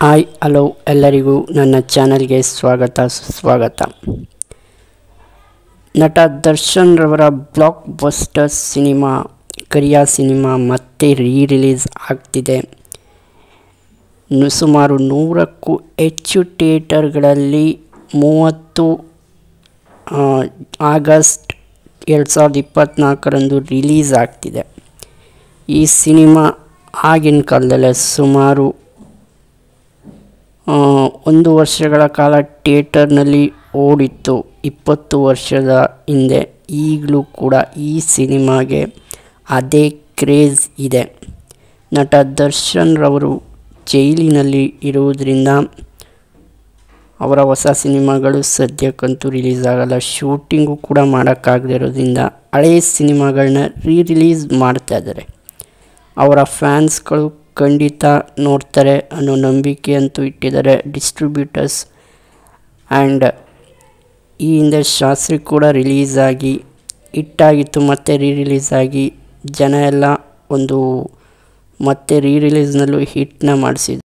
Hi hello ಎಲ್ಲರಿಗೂ ನನ್ನ ಚಾನಲ್ಗೆ ಸುಸ್ವಾಗತ. ನಟ ದರ್ಶನ್ ರವರ ಬ್ಲಾಕ್ ಬಸ್ಟರ್ ಸಿನಿಮಾ ಕರಿಯ ಸಿನಿಮಾ ಮತ್ತೆ ರಿಲೀಸ್ ಆಗ್ತಿದೆ. ಸುಮಾರು 100ಕ್ಕೂ ಹೆಚ್ಚು ಥಿಯೇಟರ್ಗಳಲ್ಲಿ 30 ಆಗಸ್ಟ್ 2024ರಂದು ರಿಲೀಸ್ ಆಗ್ತಿದೆ. ಈ ಸಿನಿಮಾ ಆಗಿನ ಕಾಲದಲ್ಲೇ ಸುಮಾರು 1 ವರ್ಷಗಳ ಕಾಲ ಥಿಯೇಟರ್ನಲ್ಲಿ ಓಡಿತ್ತು. 20 ವರ್ಷದ ಹಿಂದೆ. ಈಗಲೂ ಕೂಡ ಈ ಸಿನಿಮಾಗೆ ಅದೇ ಕ್ರೇಜ್ ಇದೆ. ನಟ ದರ್ಶನ್ ರವರು ಜೈಲಿನಲ್ಲಿ ಇರುವುದರಿಂದ ಅವರ ಹೊಸ ಸಿನಿಮಾಗಳು ಸದ್ಯಕ್ಕಂತೂ ರಿಲೀಸ್ ಆಗಲ್ಲ. ಶೂಟಿಂಗು ಕೂಡ ಮಾಡೋಕ್ಕಾಗದೇ ಇರೋದ್ರಿಂದ ಹಳೆಯ ಸಿನಿಮಾಗಳನ್ನ ರಿಲೀಸ್ ಮಾಡ್ತಾ ಇದ್ದಾರೆ. ಅವರ ಫ್ಯಾನ್ಸ್ಗಳು ಖಂಡಿತ ನೋಡ್ತಾರೆ ಅನ್ನೋ ನಂಬಿಕೆ ಅಂತೂ ಇಟ್ಟಿದ್ದಾರೆ ಡಿಸ್ಟ್ರಿಬ್ಯೂಟರ್ಸ್. ಆ್ಯಂಡ್ ಈ ಹಿಂದೆ ಶಾಸ್ತ್ರಿ ಕೂಡ ರಿಲೀಸ್ ಆಗಿ ಹಿಟ್ಟಾಗಿತ್ತು. ಮತ್ತೆ ರಿಲೀಸ್ ಆಗಿ ಜನ ಎಲ್ಲ ಮತ್ತೆ ರಿಲೀಸ್ನಲ್ಲೂ ಹಿಟ್ನ ಮಾಡಿಸಿದ್ರು.